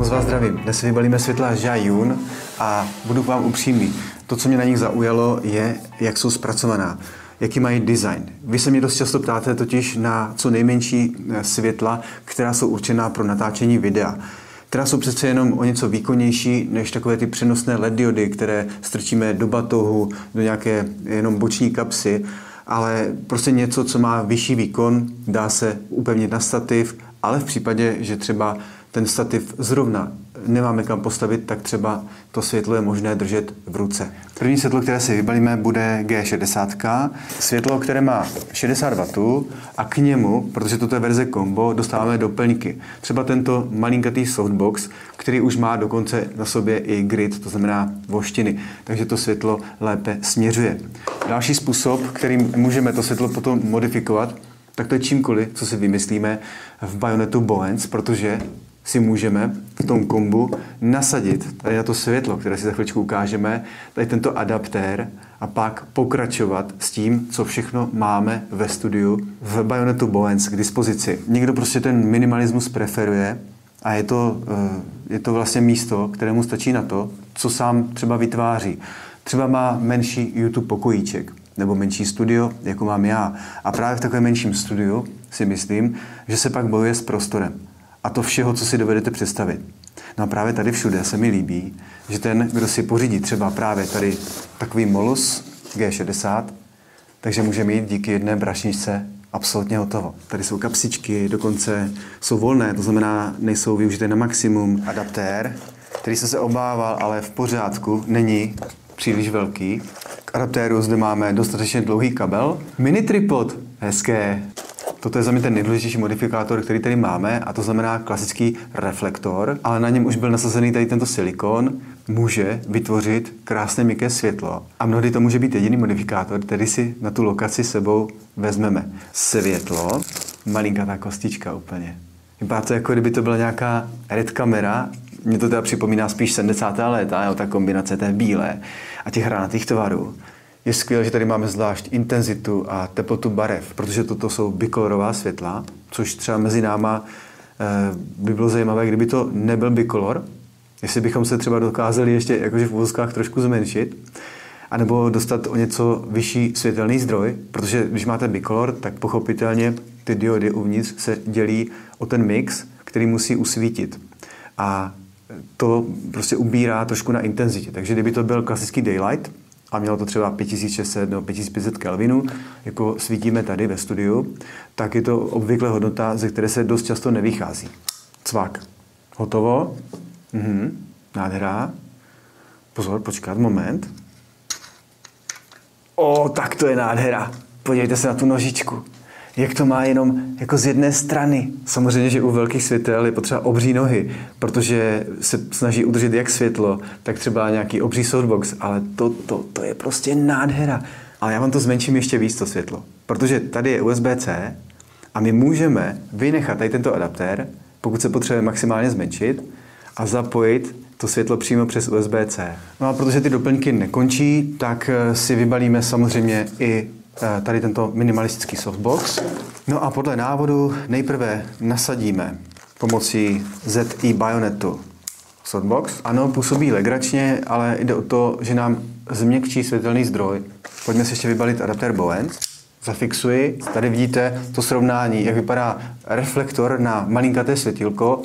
Moc vás zdravím. Dnes si vybalíme světla Zhiyun a budu k vám upřímný. To, co mě na nich zaujalo, je, jak jsou zpracovaná, jaký mají design. Vy se mě dost často ptáte totiž na co nejmenší světla, která jsou určená pro natáčení videa, která jsou přece jenom o něco výkonnější než takové ty přenosné LED diody, které strčíme do batohu, do nějaké jenom boční kapsy, ale prostě něco, co má vyšší výkon, dá se upevnit na stativ, ale v případě, že třeba ten stativ zrovna nemáme kam postavit, tak třeba to světlo je možné držet v ruce. První světlo, které si vybalíme, bude G60, světlo, které má 60 W a k němu, protože toto je verze combo, dostáváme doplňky. Třeba tento malinkatý softbox, který už má dokonce na sobě i grid, to znamená voštiny, takže to světlo lépe směřuje. Další způsob, kterým můžeme to světlo potom modifikovat, tak to je čímkoliv, co si vymyslíme v Bayonetu Bowens, protože si můžeme v tom kombu nasadit tady na to světlo, které si za chvíličku ukážeme, tady tento adaptér a pak pokračovat s tím, co všechno máme ve studiu v Bayonetu Bowens k dispozici. Někdo prostě ten minimalismus preferuje a je to vlastně místo, kterému stačí na to, co sám třeba vytváří. Třeba má menší YouTube pokojíček nebo menší studio, jako mám já. A právě v takovém menším studiu si myslím, že se pak bojuje s prostorem. A to všeho, co si dovedete představit. No a právě tady všude se mi líbí, že ten, kdo si pořídí třeba právě tady takový Molus G60, takže může mít díky jedné brašničce absolutně hotovo. Tady jsou kapsičky, dokonce jsou volné, to znamená, nejsou využité na maximum. Adaptér, který jsem se obával, ale v pořádku, není příliš velký. K adaptéru zde máme dostatečně dlouhý kabel. Mini tripod, hezké. Toto je za mě ten nejdůležitější modifikátor, který tady máme, a to znamená klasický reflektor, ale na něm už byl nasazený tady tento silikon, může vytvořit krásné měkké světlo. A mnohdy to může být jediný modifikátor, který si na tu lokaci sebou vezmeme. Světlo, malinkatá kostička úplně. Vypadá to, jako kdyby to byla nějaká red kamera. Mně to teda připomíná spíš 70. léta, jo, ta kombinace té bílé a těch hranatých tvarů. Je skvělé, že tady máme zvlášť intenzitu a teplotu barev, protože toto jsou bikolorová světla, což třeba mezi náma by bylo zajímavé, kdyby to nebyl bikolor, jestli bychom se třeba dokázali ještě jakože v uvozovkách trošku zmenšit, anebo dostat o něco vyšší světelný zdroj, protože když máte bikolor, tak pochopitelně ty diody uvnitř se dělí o ten mix, který musí usvítit. A to prostě ubírá trošku na intenzitě. Takže kdyby to byl klasický daylight, a mělo to třeba 5600 nebo 5500 kelvinů, jako svítíme tady ve studiu, tak je to obvykle hodnota, ze které se dost často nevychází. Cvak. Hotovo. Nádhera. Pozor, počkat, moment. Tak to je nádhera. Podívejte se na tu nožičku. Jak to má jenom jako z jedné strany. Samozřejmě, že u velkých světel je potřeba obří nohy, protože se snaží udržet jak světlo, tak třeba nějaký obří softbox, ale to je prostě nádhera. Ale já vám to zmenším ještě víc, to světlo. Protože tady je USB-C a my můžeme vynechat tady tento adaptér, pokud se potřebuje maximálně zmenšit, a zapojit to světlo přímo přes USB-C. No a protože ty doplňky nekončí, tak si vybalíme samozřejmě i tady tento minimalistický softbox. No a podle návodu nejprve nasadíme pomocí ZI Bayonetu softbox. Ano, působí legračně, ale jde o to, že nám změkčí světelný zdroj. Pojďme si ještě vybalit adaptér Bowens. Zafixuji. Tady vidíte to srovnání, jak vypadá reflektor na malinkaté světilko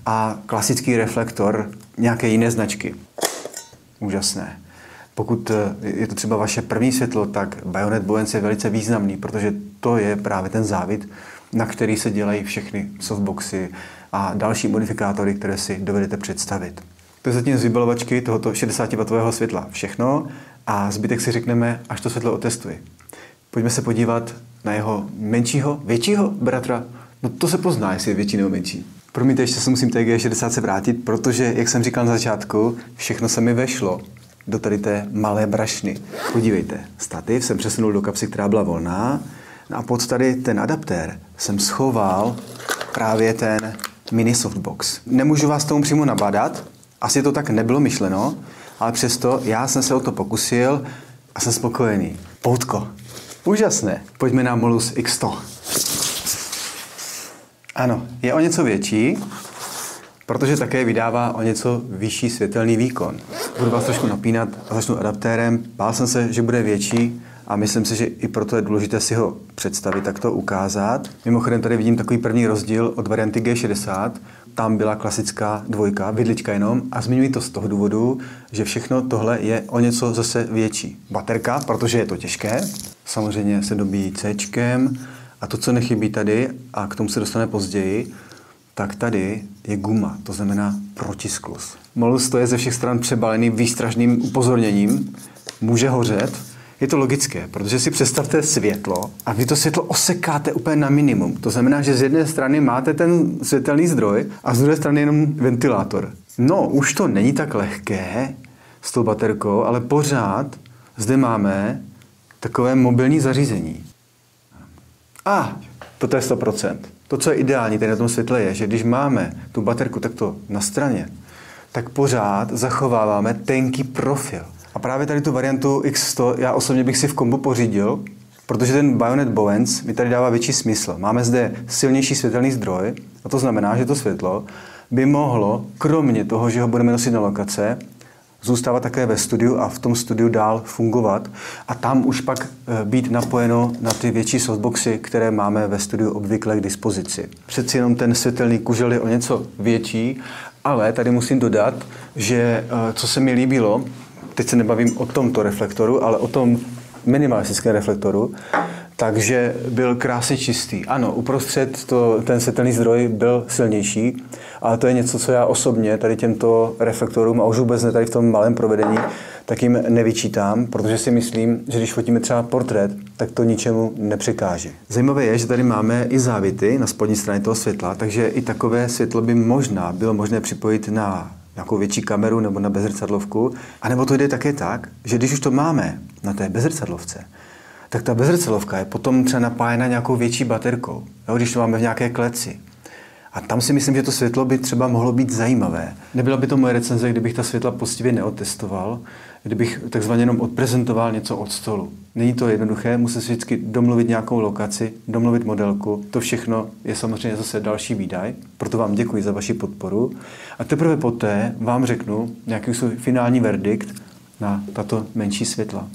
a klasický reflektor nějaké jiné značky. Úžasné. Pokud je to třeba vaše první světlo, tak Bayonet Bowens je velice významný, protože to je právě ten závit, na který se dělají všechny softboxy a další modifikátory, které si dovedete představit. To je zatím z vybalovačky tohoto 60W světla všechno a zbytek si řekneme, až to světlo otestuji. Pojďme se podívat na jeho většího bratra. No to se pozná, jestli je větší nebo menší. Promiňte, ještě se musím té G60 vrátit, protože, jak jsem říkal na začátku, všechno se mi vešlo do tady té malé brašny. Podívejte, stativ jsem přesunul do kapsy, která byla volná, a pod tady ten adaptér jsem schoval právě ten mini softbox. Nemůžu vás tomu přímo nabádat, asi to tak nebylo myšleno, ale přesto já jsem se o to pokusil a jsem spokojený. Poutko. Úžasné. Pojďme na Molus X100. Ano, je o něco větší, protože také vydává o něco vyšší světelný výkon. Budu vás trošku napínat a začnu adaptérem. Bál jsem se, že bude větší a myslím si, že i proto je důležité si ho představit, tak to ukázat. Mimochodem tady vidím takový první rozdíl od varianty G60. Tam byla klasická dvojka, vidlička jenom a zmiňuji to z toho důvodu, že všechno tohle je o něco zase větší. Baterka, protože je to těžké, samozřejmě se dobíjí Cčkem a to, co nechybí tady, a k tomu se dostane později, tak tady je guma, to znamená protisklus. Molus to je ze všech stran přebalený výstražným upozorněním, může hořet. Je to logické, protože si představte světlo a vy to světlo osekáte úplně na minimum. To znamená, že z jedné strany máte ten světelný zdroj a z druhé strany jenom ventilátor. No, už to není tak lehké s tou baterkou, ale pořád zde máme takové mobilní zařízení. Toto je 100%. To, co je ideální tady na tom světle, je, že když máme tu baterku takto na straně, tak pořád zachováváme tenký profil. A právě tady tu variantu X100 já osobně bych si v kombu pořídil, protože ten Bayonet Bowens mi tady dává větší smysl. Máme zde silnější světelný zdroj a to znamená, že to světlo by mohlo, kromě toho, že ho budeme nosit na lokace, zůstávat také ve studiu a v tom studiu dál fungovat a tam už pak být napojeno na ty větší softboxy, které máme ve studiu obvykle k dispozici. Přeci jenom ten světelný kužel je o něco větší, ale tady musím dodat, že co se mi líbilo, teď se nebavím o tomto reflektoru, ale o tom minimalistickém reflektoru, takže byl krásně čistý. Ano, uprostřed ten světelný zdroj byl silnější, ale to je něco, co já osobně tady těmto reflektorům, a už vůbec ne tady v tom malém provedení, tak jim nevyčítám, protože si myslím, že když fotíme třeba portrét, tak to ničemu nepřekáže. Zajímavé je, že tady máme i závity na spodní straně toho světla, takže i takové světlo by možná bylo možné připojit na nějakou větší kameru nebo na bezrcadlovku. A nebo to jde také tak, že když už to máme na té bezrcadlovce, tak ta bezrcadlovka je potom třeba napájena nějakou větší baterkou, jo, když to máme v nějaké kleci. A tam si myslím, že to světlo by třeba mohlo být zajímavé. Nebyla by to moje recenze, kdybych ta světla poctivě neotestoval, kdybych takzvaně jenom odprezentoval něco od stolu. Není to jednoduché, musím si vždycky domluvit nějakou lokaci, domluvit modelku. To všechno je samozřejmě zase další výdaj, proto vám děkuji za vaši podporu. A teprve poté vám řeknu nějaký svůj finální verdikt na tato menší světla.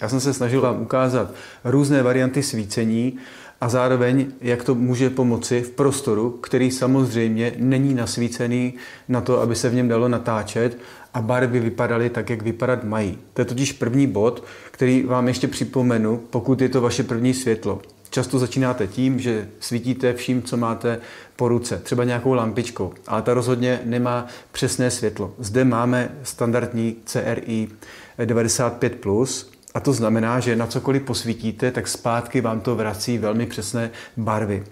Já jsem se snažil vám ukázat různé varianty svícení a zároveň, jak to může pomoci v prostoru, který samozřejmě není nasvícený na to, aby se v něm dalo natáčet a barvy vypadaly tak, jak vypadat mají. To je totiž první bod, který vám ještě připomenu, pokud je to vaše první světlo. Často začínáte tím, že svítíte vším, co máte po ruce, třeba nějakou lampičkou, ale ta rozhodně nemá přesné světlo. Zde máme standardní CRI 95+, a to znamená, že na cokoliv posvítíte, tak zpátky vám to vrací velmi přesné barvy.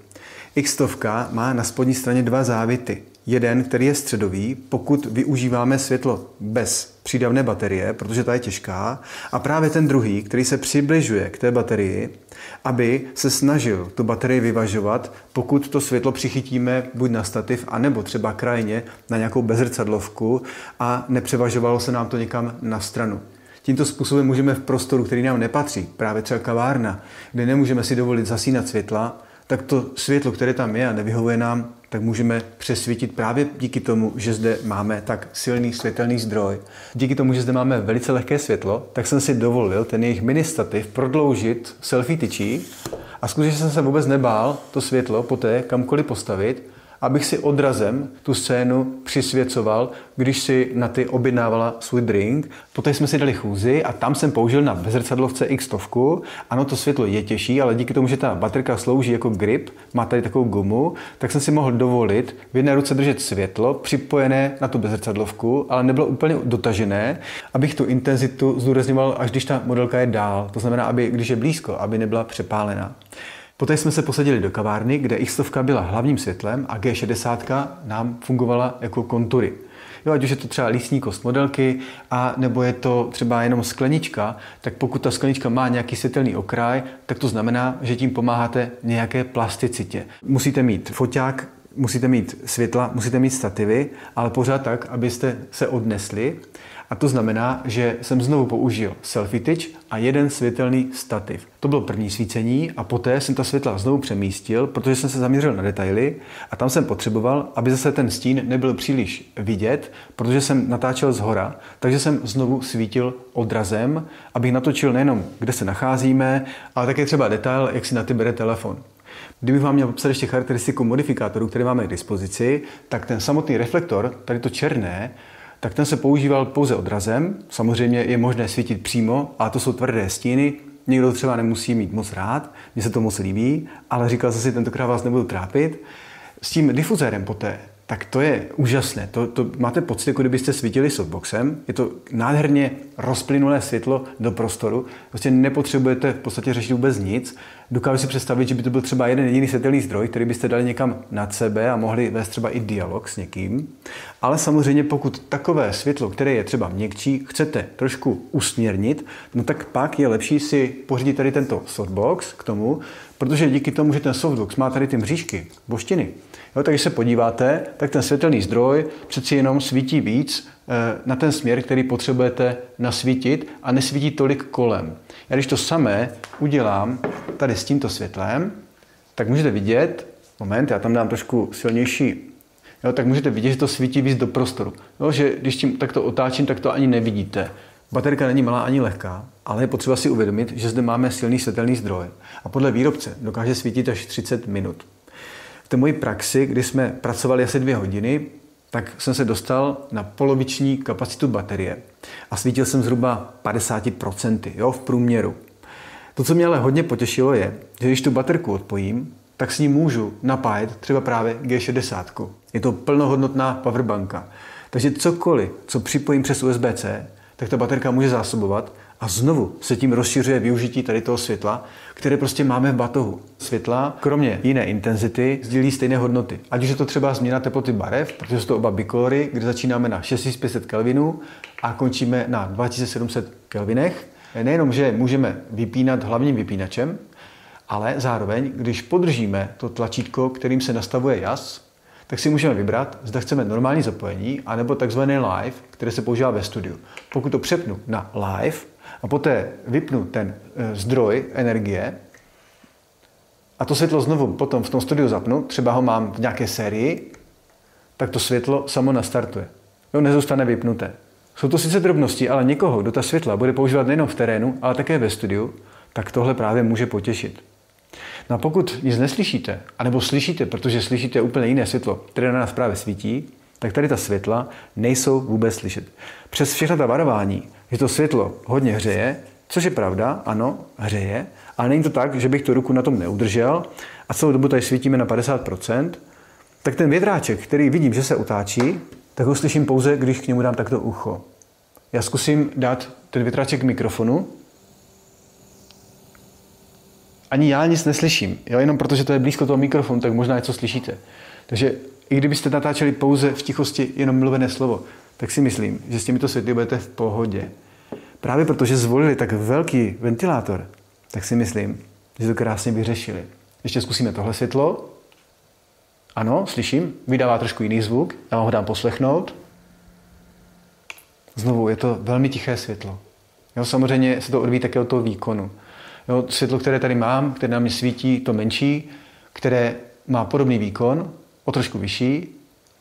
X100 má na spodní straně dva závity. Jeden, který je středový, pokud využíváme světlo bez přídavné baterie, protože ta je těžká, a právě ten druhý, který se přibližuje k té baterii, aby se snažil tu baterii vyvažovat, pokud to světlo přichytíme buď na stativ, anebo třeba krajně na nějakou bezrcadlovku a nepřevažovalo se nám to někam na stranu. Tímto způsobem můžeme v prostoru, který nám nepatří, právě třeba kavárna, kde nemůžeme si dovolit zasínat světla, tak to světlo, které tam je a nevyhovuje nám, tak můžeme přesvítit právě díky tomu, že zde máme tak silný světelný zdroj. Díky tomu, že zde máme velice lehké světlo, tak jsem si dovolil ten jejich mini stativ prodloužit selfie tyčí a skutečně jsem se vůbec nebál to světlo poté kamkoliv postavit, abych si odrazem tu scénu přisvěcoval, když si na ty objednávala svůj drink. Poté jsme si dali chůzi a tam jsem použil na bezrcadlovce X100. Ano, to světlo je těžší, ale díky tomu, že ta baterka slouží jako grip, má tady takovou gumu, tak jsem si mohl dovolit v jedné ruce držet světlo připojené na tu bezrcadlovku, ale nebylo úplně dotažené, abych tu intenzitu zdůrazňoval, až když ta modelka je dál. To znamená, aby když je blízko, aby nebyla přepálená. Poté jsme se posadili do kavárny, kde X100 byla hlavním světlem a G60 nám fungovala jako kontury. Jo, ať už je to třeba lístní kost modelky, a nebo je to třeba jenom sklenička, tak pokud ta sklenička má nějaký světelný okraj, tak to znamená, že tím pomáháte nějaké plasticitě. Musíte mít foťák, musíte mít světla, musíte mít stativy, ale pořád tak, abyste se odnesli. A to znamená, že jsem znovu použil selfie tyč a jeden světelný stativ. To bylo první svícení a poté jsem ta světla znovu přemístil, protože jsem se zaměřil na detaily a tam jsem potřeboval, aby zase ten stín nebyl příliš vidět, protože jsem natáčel zhora, takže jsem znovu svítil odrazem, abych natočil nejenom, kde se nacházíme, ale také třeba detail, jak si na ty bere telefon. Kdybych vám měl popsat ještě charakteristiku modifikátorů, které máme k dispozici, tak ten samotný reflektor, tady to černé, tak ten se používal pouze odrazem. Samozřejmě je možné svítit přímo, ale to jsou tvrdé stíny. Někdo třeba nemusí mít moc rád, mně se to moc líbí, ale říkal jsem si, tentokrát vás nebudu trápit. S tím difuzérem poté, tak to je úžasné. To máte pocit, jako kdybyste svítili softboxem. Je to nádherně rozplynulé světlo do prostoru. Prostě nepotřebujete v podstatě řešit vůbec nic. Dokážu si představit, že by to byl třeba jeden jediný světelný zdroj, který byste dali někam nad sebe a mohli vést třeba i dialog s někým. Ale samozřejmě, pokud takové světlo, které je třeba měkčí, chcete trošku usměrnit, no tak pak je lepší si pořídit tady tento softbox k tomu, protože díky tomu, že ten softbox má tady ty mřížky, boštiny, jo, tak když se podíváte, tak ten světelný zdroj přeci jenom svítí víc na ten směr, který potřebujete nasvítit a nesvítí tolik kolem. Já když to samé udělám tady s tímto světlem, tak můžete vidět, moment, já tam dám trošku silnější, jo, tak můžete vidět, že to svítí víc do prostoru. Jo, že když tím takto otáčím, tak to ani nevidíte. Baterka není malá ani lehká, ale je potřeba si uvědomit, že zde máme silný světelný zdroj a podle výrobce dokáže svítit až 30 minut. V té mojí praxi, kdy jsme pracovali asi 2 hodiny, tak jsem se dostal na poloviční kapacitu baterie a svítil jsem zhruba 50%, jo, v průměru. To, co mě ale hodně potěšilo, je, že když tu baterku odpojím, tak s ní můžu napájet třeba právě G60. Je to plnohodnotná powerbanka. Takže cokoliv, co připojím přes USB-C, tak ta baterka může zásobovat a znovu se tím rozšiřuje využití tady toho světla, které prostě máme v batohu. Světla, kromě jiné intenzity, sdílí stejné hodnoty. Ať už je to třeba změna teploty barev, protože jsou to oba bikolory, kde začínáme na 6500 Kelvinů a končíme na 2700 Kelvinech. Nejenom, že můžeme vypínat hlavním vypínačem, ale zároveň, když podržíme to tlačítko, kterým se nastavuje jas, tak si můžeme vybrat, zda chceme normální zapojení, anebo takzvané live, které se používá ve studiu. Pokud to přepnu na live a poté vypnu ten zdroj energie a to světlo znovu potom v tom studiu zapnu, třeba ho mám v nějaké sérii, tak to světlo samo nastartuje. Jo, nezůstane vypnuté. Jsou to sice drobnosti, ale někoho, kdo ta světla bude používat nejen v terénu, ale také ve studiu, tak tohle právě může potěšit. No a pokud nic neslyšíte, anebo slyšíte, protože slyšíte úplně jiné světlo, které na nás právě svítí, tak tady ta světla nejsou vůbec slyšet. Přes všechna ta varování, že to světlo hodně hřeje, což je pravda, ano, hřeje, ale není to tak, že bych tu ruku na tom neudržel a celou dobu tady svítíme na 50%, tak ten větráček, který vidím, že se otáčí, tak ho slyším pouze, když k němu dám takto ucho. Já zkusím dát ten větráček k mikrofonu. Ani já nic neslyším, jo? Jenom protože to je blízko toho mikrofonu, tak možná něco slyšíte. Takže i kdybyste natáčeli pouze v tichosti jenom mluvené slovo, tak si myslím, že s těmito světly budete v pohodě. Právě protože zvolili tak velký ventilátor, tak si myslím, že to krásně vyřešili. Ještě zkusíme tohle světlo. Ano, slyším, vydává trošku jiný zvuk, já vám ho dám poslechnout. Znovu, je to velmi tiché světlo. Jo, samozřejmě se to odvíjí také od toho výkonu. Jo, světlo, které tady mám, které na mě svítí, to menší, které má podobný výkon, o trošku vyšší,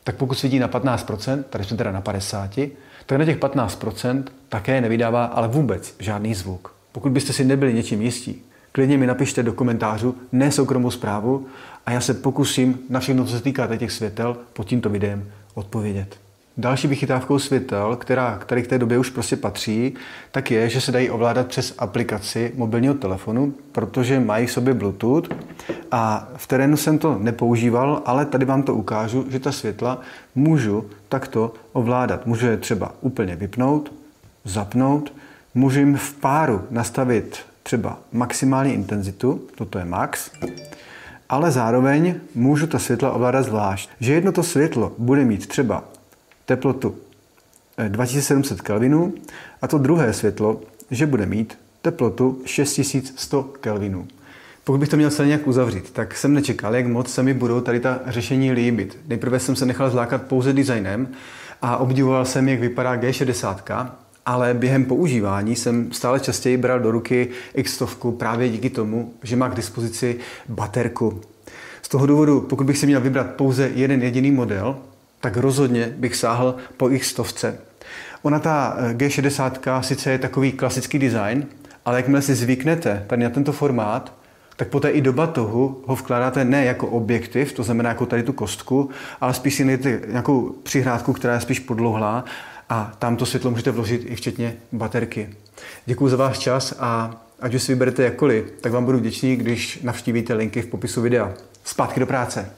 tak pokud svítí na 15%, tady jsme teda na 50%, tak na těch 15% také nevydává ale vůbec žádný zvuk. Pokud byste si nebyli něčím jistí, klidně mi napište do komentářů nesoukromou zprávu a já se pokusím na všechno, co se týká těch světel, pod tímto videem odpovědět. Další vychytávkou světel, která tady k té době už prostě patří, tak je, že se dají ovládat přes aplikaci mobilního telefonu, protože mají v sobě Bluetooth a v terénu jsem to nepoužíval, ale tady vám to ukážu, že ta světla můžu takto ovládat. Můžu je třeba úplně vypnout, zapnout, můžu jim v páru nastavit třeba maximální intenzitu, toto je max, ale zároveň můžu ta světla ovládat zvlášť. Že jedno to světlo bude mít třeba teplotu 2700 Kelvinů a to druhé světlo, že bude mít teplotu 6100 Kelvinů. Pokud bych to měl celé nějak uzavřít, tak jsem nečekal, jak moc se mi budou tady ta řešení líbit. Nejprve jsem se nechal zlákat pouze designem a obdivoval jsem, jak vypadá G60, ale během používání jsem stále častěji bral do ruky X100 právě díky tomu, že má k dispozici baterku. Z toho důvodu, pokud bych si měl vybrat pouze jeden jediný model, tak rozhodně bych sáhl po X100. Ona ta G60 sice je takový klasický design, ale jakmile si zvyknete tady na tento formát, tak poté i do batohu ho vkládáte ne jako objektiv, to znamená jako tady tu kostku, ale spíš si najdete nějakou přihrádku, která je spíš podlouhlá a tam to světlo můžete vložit i včetně baterky. Děkuji za váš čas a ať už si vyberete jakkoliv, tak vám budu vděčný, když navštívíte linky v popisu videa. Zpátky do práce.